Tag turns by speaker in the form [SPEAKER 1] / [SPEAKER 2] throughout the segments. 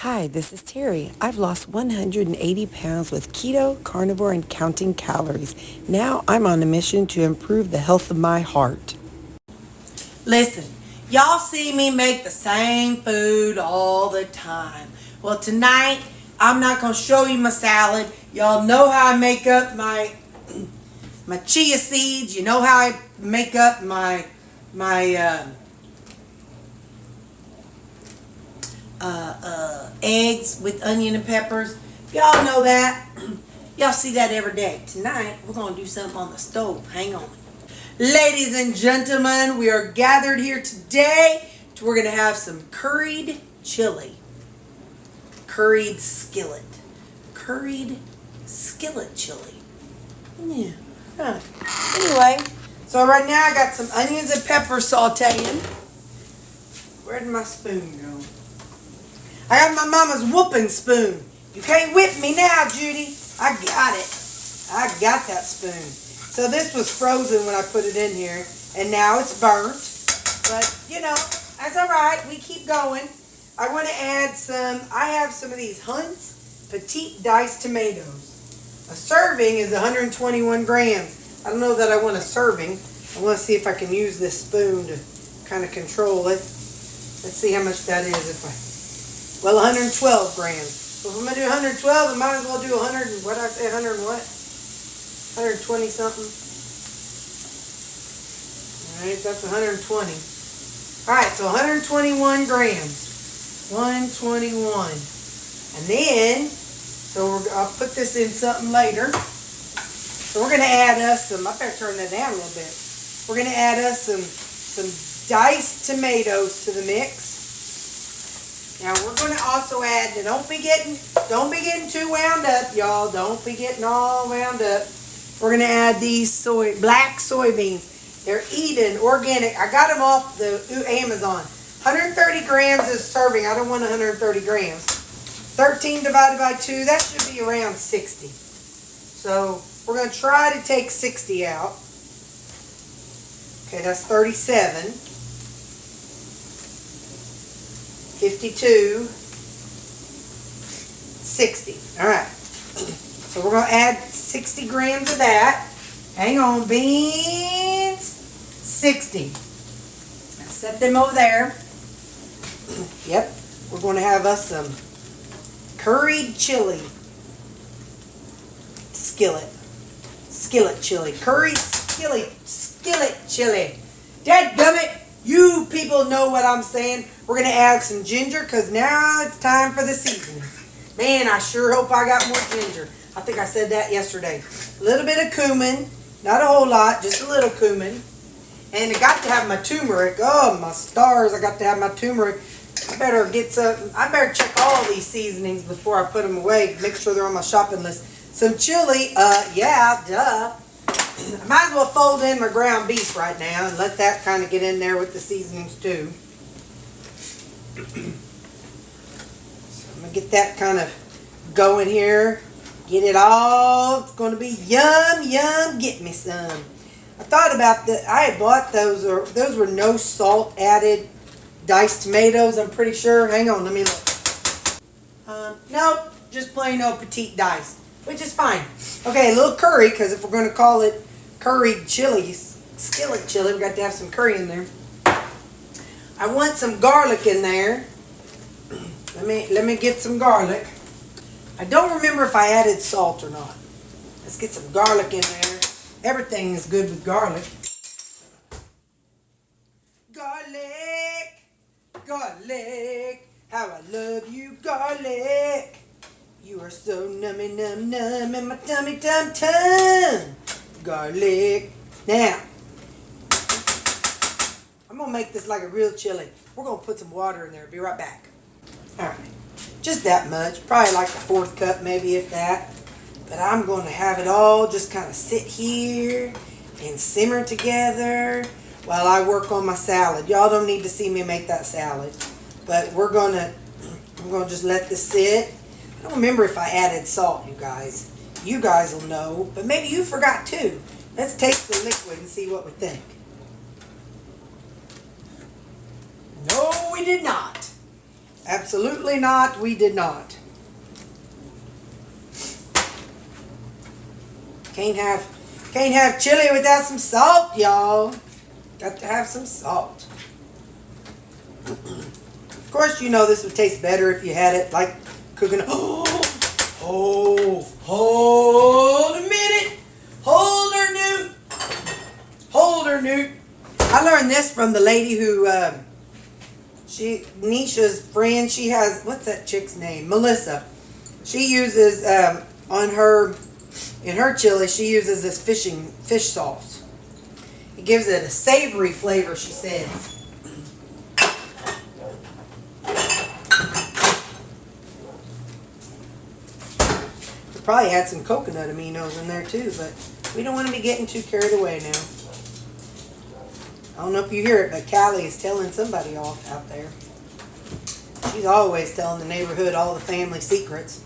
[SPEAKER 1] Hi, this is Terry. I've lost 180 pounds with keto, carnivore, and counting calories. Now I'm on a mission to improve the health of my heart.
[SPEAKER 2] Listen, y'all see me make the same food all the time. Well, tonight, I'm not going to show you my salad. Y'all know how I make up my chia seeds. You know how I make up my eggs with onion and peppers. Y'all know that. Y'all see that every day. Tonight, we're going to do something on the stove. Hang on. Ladies and gentlemen, we are gathered here today. We're going to have some curried chili. Curried skillet chili. Yeah. Huh. Anyway, so right now I got some onions and peppers sauteing. Where did my spoon go? I got my mama's whooping spoon. You can't whip me now, Judy. I got it. I got that spoon. So this was frozen when I put it in here, and now it's burnt. But, you know, that's all right. We keep going. I want to add I have some of these Hunt's Petite Diced Tomatoes. A serving is 121 grams. I don't know that I want a serving. I want to see if I can use this spoon to kind of control it. Let's see how much that is. 112 grams. So if I'm going to do 112, I might as well do 100 and what did I say, 100 and what? 120 something. Alright, that's 120. Alright, so 121 grams. 121. And then, I'll put this in something later. So we're going to add us some, I better turn that down a little bit. We're going to add us some diced tomatoes to the mix. Now we're going to also add, don't be getting too wound up, y'all. Don't be getting all wound up. We're going to add these black soybeans. They're Eden, organic. I got them off the Amazon. 130 grams is serving. I don't want 130 grams. 13 divided by 2, that should be around 60. So we're going to try to take 60 out. Okay, that's 37. 52, 60. All right. So we're going to add 60 grams of that. Hang on, beans. 60. Let's set them over there. Yep. We're going to have us some curried chili. Skillet chili. Curried skillet chili. Dadgummit. You people know what I'm saying. We're going to add some ginger because now it's time for the seasoning. Man, I sure hope I got more ginger. I think I said that yesterday. A little bit of cumin. Not a whole lot, just a little cumin. And I got to have my turmeric. Oh, my stars, I got to have my turmeric. I better check all these seasonings before I put them away. Make sure they're on my shopping list. Some chili. Yeah, duh. I might as well fold in my ground beef right now and let that kind of get in there with the seasonings too. So I'm going to get that kind of going here. Get it all. It's going to be yum, yum. Get me some. I thought about that. I had bought those. Those were no salt added diced tomatoes, I'm pretty sure. Hang on, let me look. Nope, just plain old petite diced, which is fine. Okay, a little curry, because if we're going to call it curried chili, skillet chili, we got to have some curry in there. I want some garlic in there. Let me get some garlic. I don't remember if I added salt or not. Let's get some garlic in there. Everything is good with garlic. Garlic, how I love you, garlic. You are so nummy num num in my tummy tum tum. Garlic. Now, I'm going to make this like a real chili. We're going to put some water in there. Be right back. Alright, just that much. Probably like a 1/4 cup, maybe if that. But I'm going to have it all just kind of sit here and simmer together while I work on my salad. Y'all don't need to see me make that salad. But I'm going to just let this sit. I don't remember if I added salt, you guys. You guys will know. But maybe you forgot too. Let's taste the liquid and see what we think. No, we did not. Absolutely not. We did not. Can't have chili without some salt, y'all. Got to have some salt. Of course, you know this would taste better if you had it like cooking. Hold a minute. Hold her, Newt. I learned this from the lady who, Nisha's friend. She has, what's that chick's name? Melissa. She uses in her chili. She uses this fish sauce. It gives it a savory flavor, she says. Probably had some coconut aminos in there too, but we don't want to be getting too carried away now. I don't know if you hear it, but Callie is telling somebody off out there. She's always telling the neighborhood all the family secrets.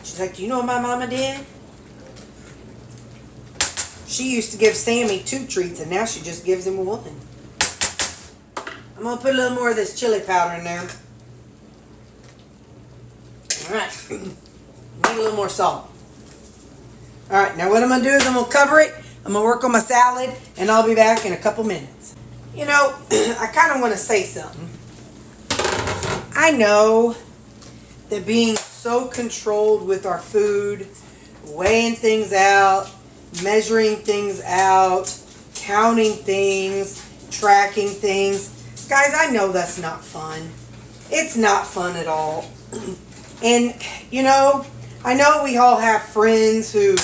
[SPEAKER 2] She's like, do you know what my mama did? She used to give Sammy 2 treats, and now she just gives him 1. I'm going to put a little more of this chili powder in there. Alright. Need a little more salt. Alright, now what I'm going to do is I'm going to cover it. I'm going to work on my salad, and I'll be back in a couple minutes. You know, I kind of want to say something. I know that being so controlled with our food, weighing things out, measuring things out, counting things, tracking things. Guys, I know that's not fun. It's not fun at all. And, you know, I know we all have friends who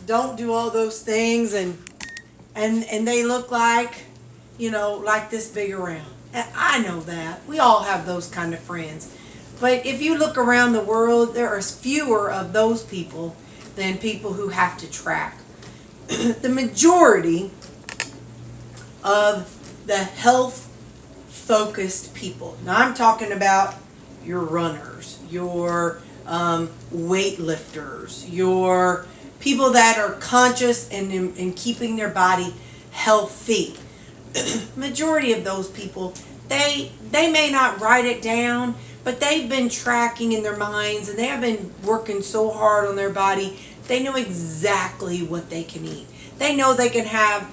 [SPEAKER 2] don't do all those things and they look like, you know, like this big around. And I know that. We all have those kind of friends. But if you look around the world, there are fewer of those people than people who have to track. The majority of the health-focused people. Now I'm talking about your runners, your weightlifters, your people that are conscious and in keeping their body healthy. Majority of those people, they may not write it down, but they've been tracking in their minds and they have been working so hard on their body. They know exactly what they can eat. They know they can have,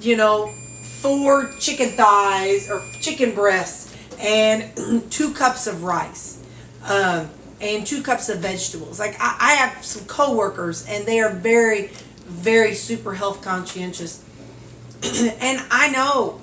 [SPEAKER 2] you know, 4 chicken thighs or chicken breasts and 2 cups of rice and 2 cups of vegetables. Like I have some coworkers and they are very, very super health conscientious. And I know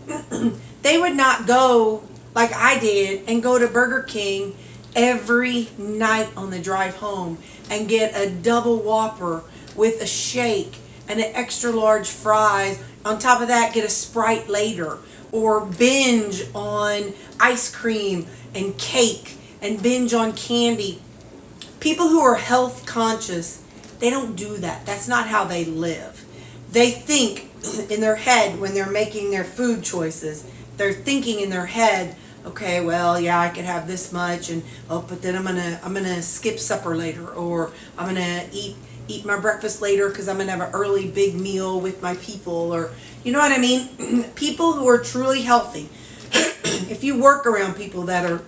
[SPEAKER 2] they would not go like I did and go to Burger King every night on the drive home and get a double Whopper with a shake and an extra large fries. On top of that, get a Sprite later, or binge on ice cream and cake and binge on candy. People who are health conscious, they don't do that. That's not how they live. They think in their head when they're making their food choices. They're thinking in their head, okay, well, yeah, I could have this much, and but then I'm gonna skip supper later, or I'm gonna eat my breakfast later because I'm gonna have an early big meal with my people, or you know what I mean? People who are truly healthy. If you work around people that are,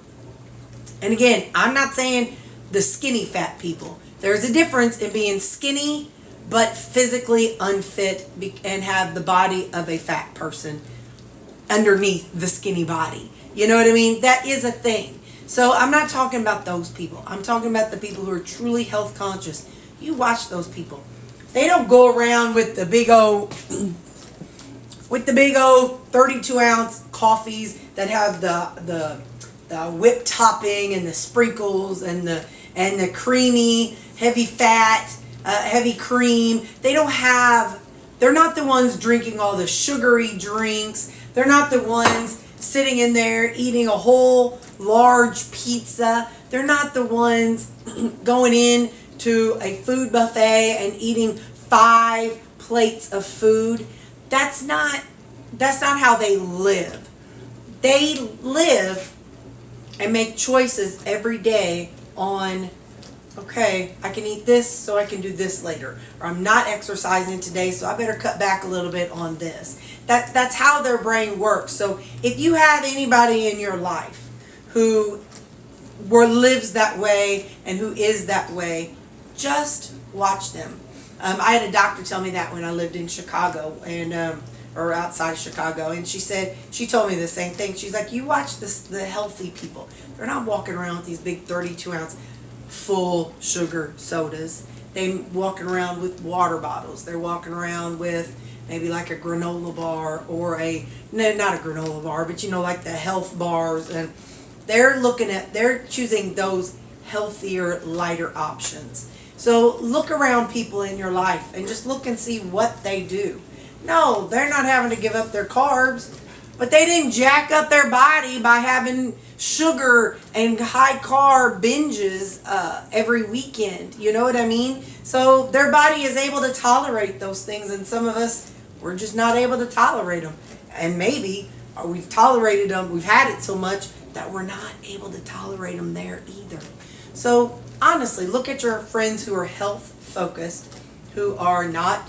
[SPEAKER 2] and again, I'm not saying the skinny fat people. There's a difference in being skinny but physically unfit and have the body of a fat person underneath the skinny body. You know what I mean? That is a thing. So I'm not talking about those people. I'm talking about the people who are truly health conscious. You watch those people. They don't go around with the big old 32-ounce coffees that have the whipped topping and the sprinkles and the creamy, heavy fat, heavy cream. They're not the ones drinking all the sugary drinks. They're not the ones sitting in there eating a whole large pizza. They're not the ones going in to a food buffet and eating 5 plates of food. That's not how they live. They live and make choices every day on, okay, I can eat this so I can do this later. Or I'm not exercising today, so I better cut back a little bit on this. That's how their brain works. So if you have anybody in your life who lives that way and who is that way, just watch them. I had a doctor tell me that when I lived in Chicago and or outside of Chicago, and she told me the same thing. She's like, you watch the healthy people. They're not walking around with these big 32-ounce full sugar sodas. They're walking around with water bottles. They're walking around with maybe like a granola bar or not a granola bar, but like the health bars, and they're choosing those healthier, lighter options. So look around people in your life and just look and see what they do. No, they're not having to give up their carbs, but they didn't jack up their body by having sugar and high carb binges every weekend. You know what I mean? So their body is able to tolerate those things, and some of us, we're just not able to tolerate them. And maybe we've tolerated them, we've had it so much that we're not able to tolerate them there either. So honestly, look at your friends who are health focused, who are not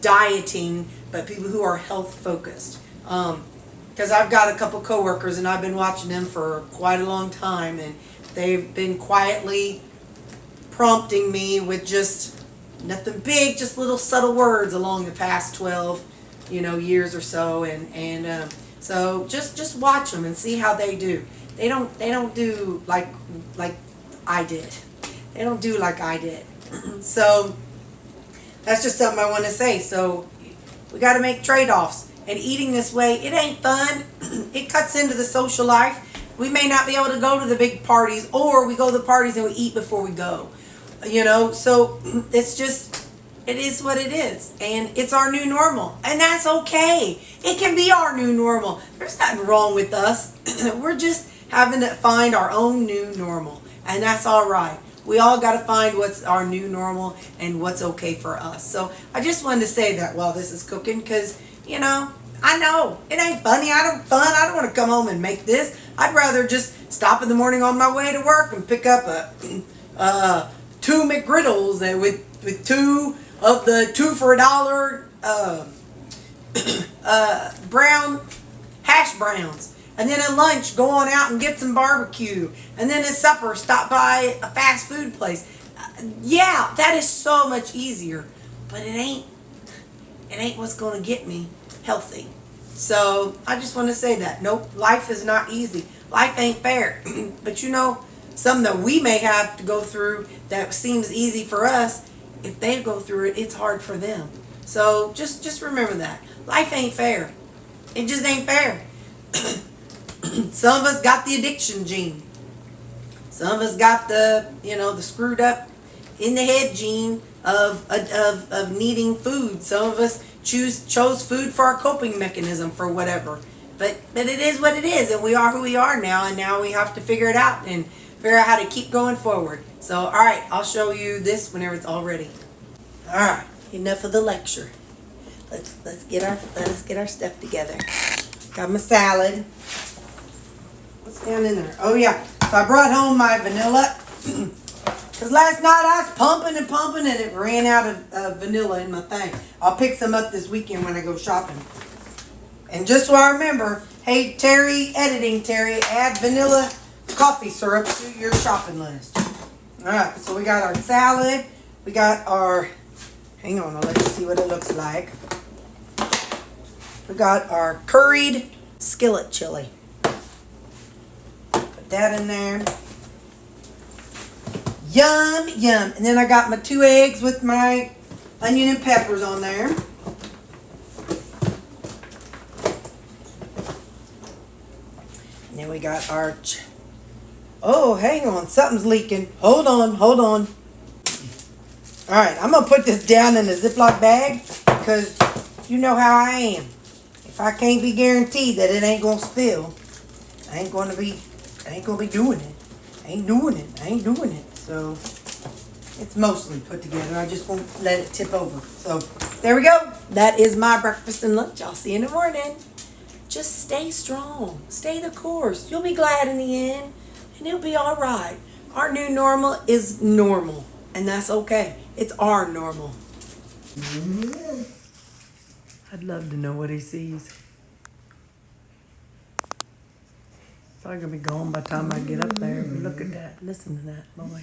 [SPEAKER 2] dieting, but people who are health focused. Because I've got a couple coworkers and I've been watching them for quite a long time, and they've been quietly prompting me with just nothing big, just little subtle words along the past 12 years or so, and so just watch them and see how they do. They don't do like I did. They don't do like I did. So that's just something I want to say. So we got to make trade-offs. And eating this way, it ain't fun. It cuts into the social life. We may not be able to go to the big parties, or we go to the parties and we eat before we go. So it's just, it is what it is. And it's our new normal. And that's okay. It can be our new normal. There's nothing wrong with us. We're just having to find our own new normal. And that's all right. We all got to find what's our new normal and what's okay for us. So I just wanted to say that while this is cooking, because, I know it ain't funny. I don't want to come home and make this. I'd rather just stop in the morning on my way to work and pick up two McGriddles and with two of the 2 for $1 brown hash browns. And then at lunch, go on out and get some barbecue. And then at supper, stop by a fast food place. Yeah, that is so much easier. But it ain't what's going to get me healthy. So I just want to say that. Nope, life is not easy. Life ain't fair. But something that we may have to go through that seems easy for us, if they go through it, it's hard for them. So just remember that. Life ain't fair. It just ain't fair. Some of us got the addiction gene. Some of us got the screwed up in the head gene of needing food. Some of us chose food for our coping mechanism for whatever. But it is what it is, and we are who we are now, and now we have to figure it out and figure out how to keep going forward. So, all right, I'll show you this whenever it's all ready. All right, enough of the lecture. Let's get our stuff together. Got my salad. What's down in there? Oh yeah. So I brought home my vanilla. Because last night I was pumping and it ran out of vanilla in my thing. I'll pick some up this weekend when I go shopping. And just so I remember, hey Terry, add vanilla coffee syrup to your shopping list. Alright, so we got our salad. We got our, hang on, I'll let you see what it looks like. We got our curried skillet chili. Put that in there. Yum, yum. And then I got my 2 eggs with my onion and peppers on there. And then we got our... Oh, hang on. Something's leaking. Hold on. Alright, I'm going to put this down in a Ziploc bag because you know how I am. If I can't be guaranteed that it ain't going to spill, I ain't going to be doing it. I ain't doing it. So it's mostly put together. I just won't let it tip over. So there we go. That is my breakfast and lunch. I'll see you in the morning. Just stay strong. Stay the course. You'll be glad in the end. And it'll be all right. Our new normal is normal. And that's okay. It's our normal. I'd love to know what he sees. Probably gonna be gone by the time I get up there. But look at that. Listen to that, boy.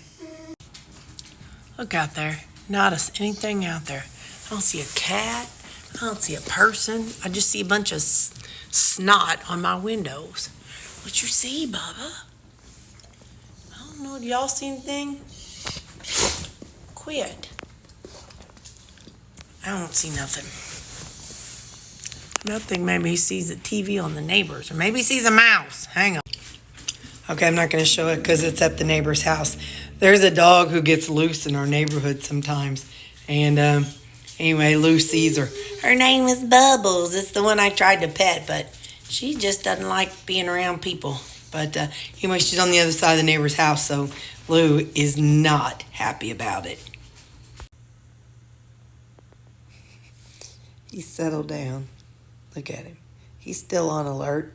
[SPEAKER 2] Look out there. Not anything out there. I don't see a cat. I don't see a person. I just see a bunch of snot on my windows. What you see, Bubba? I don't know. Do y'all see anything? Quit. I don't see nothing. Nothing. Maybe he sees the TV on the neighbors, or maybe he sees a mouse. Hang on. Okay, I'm not going to show it because it's at the neighbor's house. There's a dog who gets loose in our neighborhood sometimes. And anyway, Lou sees her. Her name is Bubbles. It's the one I tried to pet, but she just doesn't like being around people. But anyway, she's on the other side of the neighbor's house, so Lou is not happy about it. He's settled down. Look at him. He's still on alert.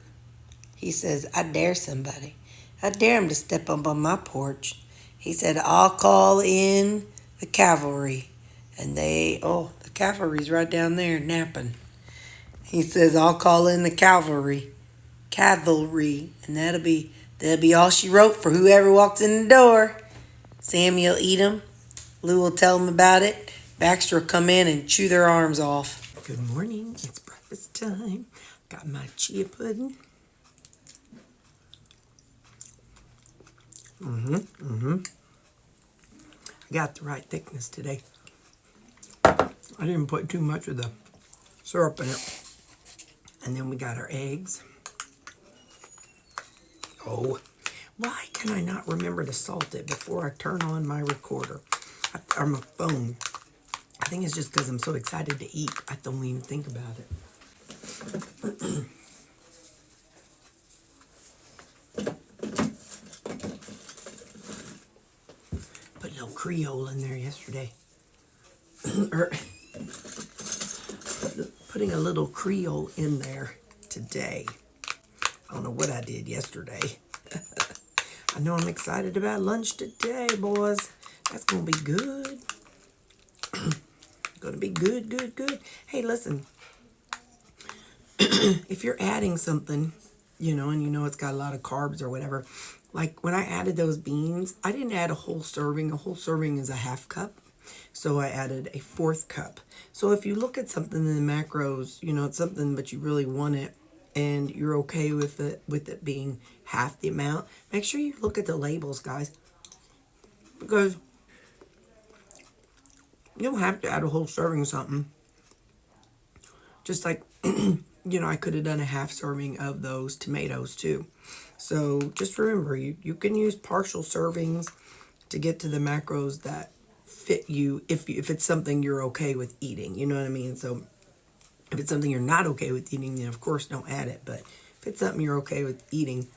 [SPEAKER 2] He says, I dare somebody. I dare him to step up on my porch. He said, I'll call in the cavalry. And the cavalry's right down there napping. He says, I'll call in the cavalry. And that'll be all she wrote for whoever walks in the door. Sammy will eat them. Lou will tell them about it. Baxter will come in and chew their arms off. Good morning. It's breakfast time. Got my chia pudding. I got the right thickness today. I didn't put too much of the syrup in it. And then we got our eggs. Oh, why can I not remember to salt it before I turn on my recorder or my phone? I think it's just because I'm so excited to eat. I don't even think about it. Put a little Creole in there yesterday. Putting a little Creole in there today. I don't know what I did yesterday. I know I'm excited about lunch today, boys. That's going to be good. Going to be good, good, good. Hey, listen. If you're adding something, and it's got a lot of carbs or whatever, like when I added those beans, I didn't add a whole serving. A whole serving is a half cup. So I added a 1/4 cup. So if you look at something in the macros, it's something, but you really want it, and you're okay with it being half the amount, make sure you look at the labels, guys. Because you don't have to add a whole serving of something. Just like, I could have done a half serving of those tomatoes too. So just remember, you can use partial servings to get to the macros that fit you if it's something you're okay with eating. You know what I mean? So if it's something you're not okay with eating, then of course don't add it. But if it's something you're okay with eating,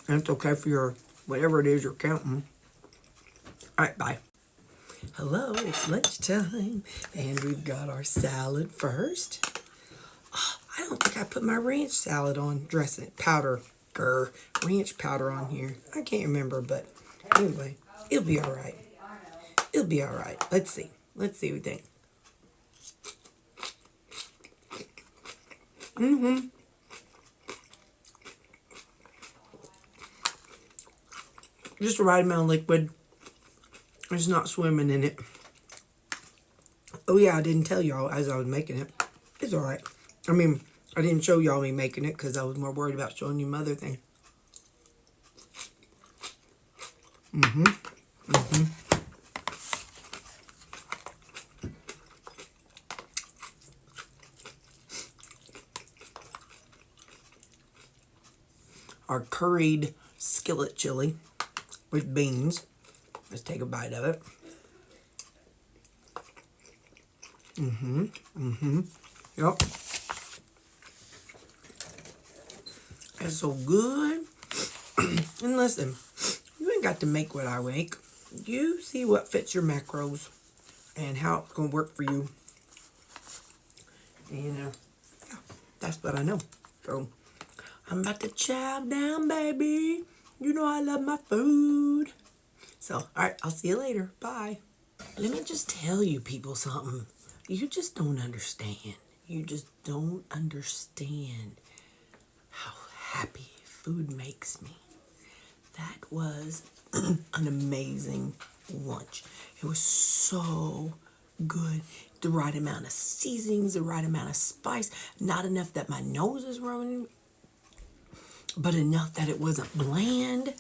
[SPEAKER 2] and it's okay for your whatever it is you're counting. All right, bye. Hello, it's lunchtime, and we've got our salad first. Oh, I don't think I put my ranch salad on dressing powder, ranch powder on here. I can't remember, but anyway, it'll be all right. It'll be all right. Let's see what we think. Just the right amount of liquid. It's not swimming in it. Oh yeah, I didn't tell y'all as I was making it. It's all right. I mean, I didn't show y'all me making it because I was more worried about showing you my other thing. Our curried skillet chili with beans. Let's take a bite of it. Yep. It's so good. And listen, you ain't got to make what I make. You see what fits your macros and how it's going to work for you. And yeah, that's what I know. So I'm about to chow down, baby. You know I love my food. So, all right, I'll see you later. Bye. Let me just tell you people something. You just don't understand. You just don't understand how happy
[SPEAKER 1] food makes me. That was an amazing lunch. It was so good. The right amount of seasonings, the right amount of spice, not enough that my nose is running, but enough that it wasn't bland.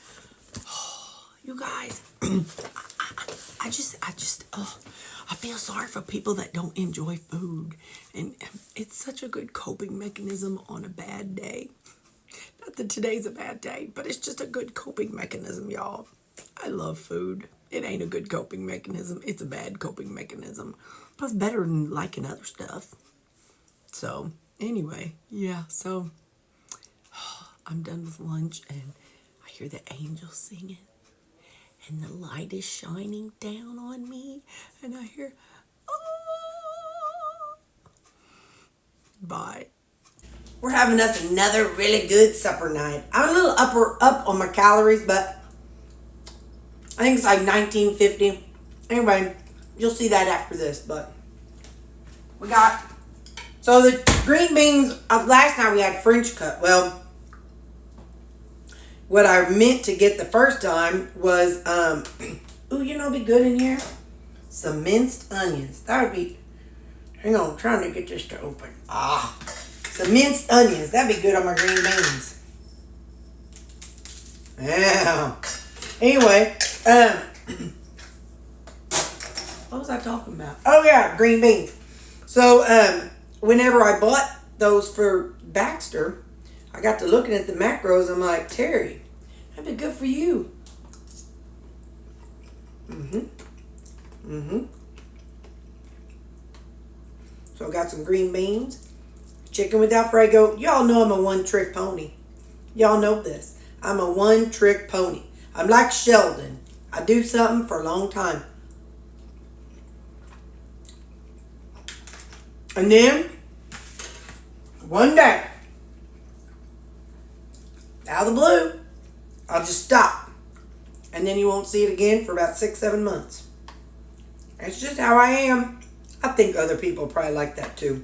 [SPEAKER 1] Oh, you guys, I feel sorry for people that don't enjoy food. And it's such a good coping mechanism on a bad day. Not that today's a bad day, but it's just a good coping mechanism, y'all. I love food. It ain't a good coping mechanism. It's a bad coping mechanism. But it's better than liking other stuff. So, anyway, yeah, so I'm done with lunch and I hear the angels singing and the light is shining down on me and I hear, oh. Bye.
[SPEAKER 2] We're having us another really good supper night. I'm a little up on my calories, but I think it's like 1950. Anyway, you'll see that after this, but we got, so the green beans, last night we had French cut. Well, what I meant to get the first time was, ooh, you know, be good in here? Some minced onions. That would be, hang on, I'm trying to get this to open. Some minced onions. That'd be good on my green beans. Yeah. Anyway, what was I talking about? Oh yeah, green beans. So, whenever I bought those for Baxter, I got to looking at the macros. I'm like, Terry, that'd be good for you. So I got some green beans, chicken with Alfredo. Y'all know I'm a one-trick pony. Y'all know this. I'm a one-trick pony. I'm like Sheldon. I do something for a long time. And then, one day, out of the blue, I'll just stop. And then you won't see it again for about 6-7 months. That's just how I am. I think other people probably like that too.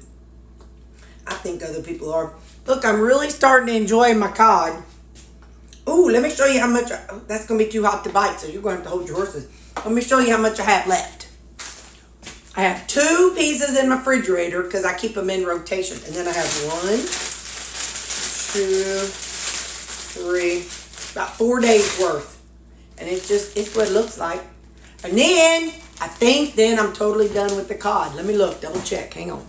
[SPEAKER 2] I think other people are. Look, I'm really starting to enjoy my cod. Ooh, let me show you how much. That's going to be too hot to bite, so you're going to have to hold your horses. Let me show you how much I have left. I have 2 pieces in my refrigerator because I keep them in rotation. And then I have 1, 2, 3, about 4 days worth. And it's what it looks like. And then, I think then I'm totally done with the cod. Let me look, double check, hang on.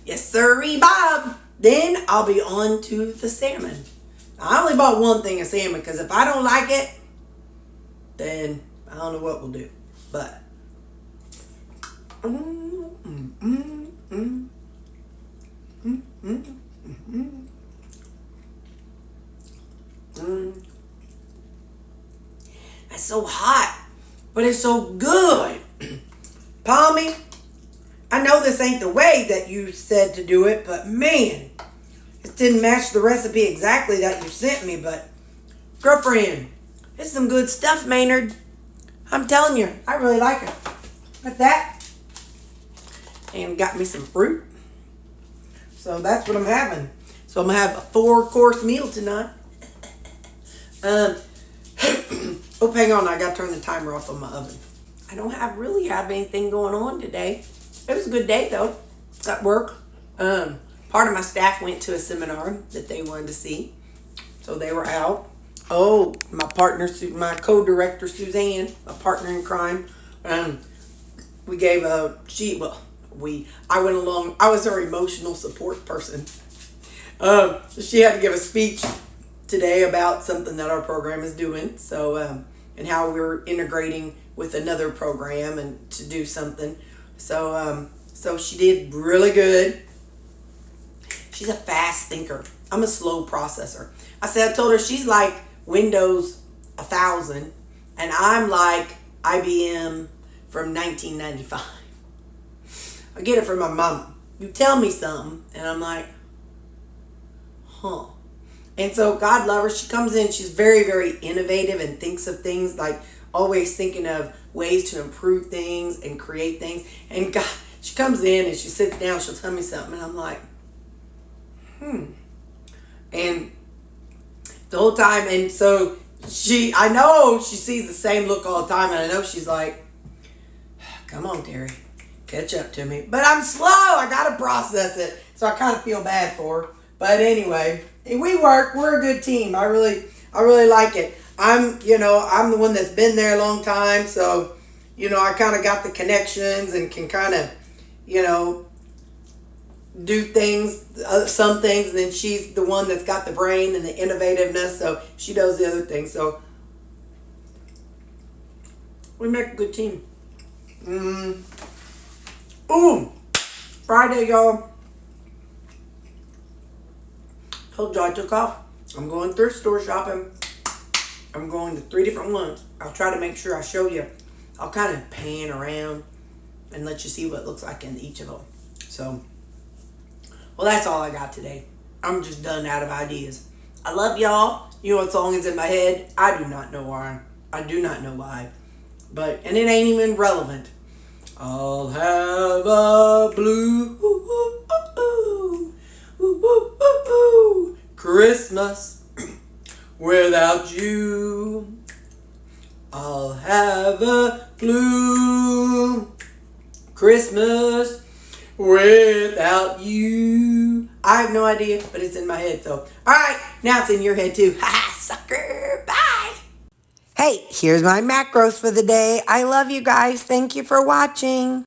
[SPEAKER 2] Yes, sirree, Bob. Then I'll be on to the salmon. I only bought 1 thing of salmon because if I don't like it, then I don't know what we'll do. But, It's so hot, but it's so good. Palmy, I know this ain't the way that you said to do it, but man, it didn't match the recipe exactly that you sent me, but girlfriend, it's some good stuff, Maynard. I'm telling you, I really like it. Like that. And got me some fruit. So that's what I'm having. So I'm going to have a 4-course meal tonight. Oh, hang on. I got to turn the timer off on my oven. I don't really have anything going on today. It was a good day, though, at work. Part of my staff went to a seminar that they wanted to see. So they were out. Oh, my partner, my co-director, Suzanne, a partner in crime. We gave I went along. I was her emotional support person. So she had to give a speech today about something that our program is doing. So, and how we're integrating with another program and to do something. So, so she did really good. She's a fast thinker. I'm a slow processor. I told her she's like Windows 1000 and I'm like IBM from 1995. I get it from my mama. You tell me something and I'm like, huh. And so God love her. She comes in, she's very, very innovative and thinks of things, like always thinking of ways to improve things and create things. And God, she comes in and she sits down, she'll tell me something and I'm like, And the whole time. And so I know she sees the same look all the time, and I know she's like, come on, Terry, catch up to me. But I'm slow. I got to process it. So I kind of feel bad for her. But anyway, we work. We're a good team. I really like it. I'm the one that's been there a long time. So, I kind of got the connections and can kind of, do things, some things. And then she's the one that's got the brain and the innovativeness. So she does the other things. So we make a good team. Ooh, Friday, y'all. Told you I took off. I'm going thrift store shopping. I'm going to 3 different ones. I'll try to make sure I show you. I'll kind of pan around and let you see what it looks like in each of them. So, well, that's all I got today. I'm just done out of ideas. I love y'all. You know what song is in my head? I do not know why. And it ain't even relevant. I'll have a blue Christmas without you. I'll have a blue Christmas without you. I have no idea, but it's in my head. So, alright, now it's in your head too. Ha, sucker. Bye. Hey, here's my macros for the day. I love you guys. Thank you for watching.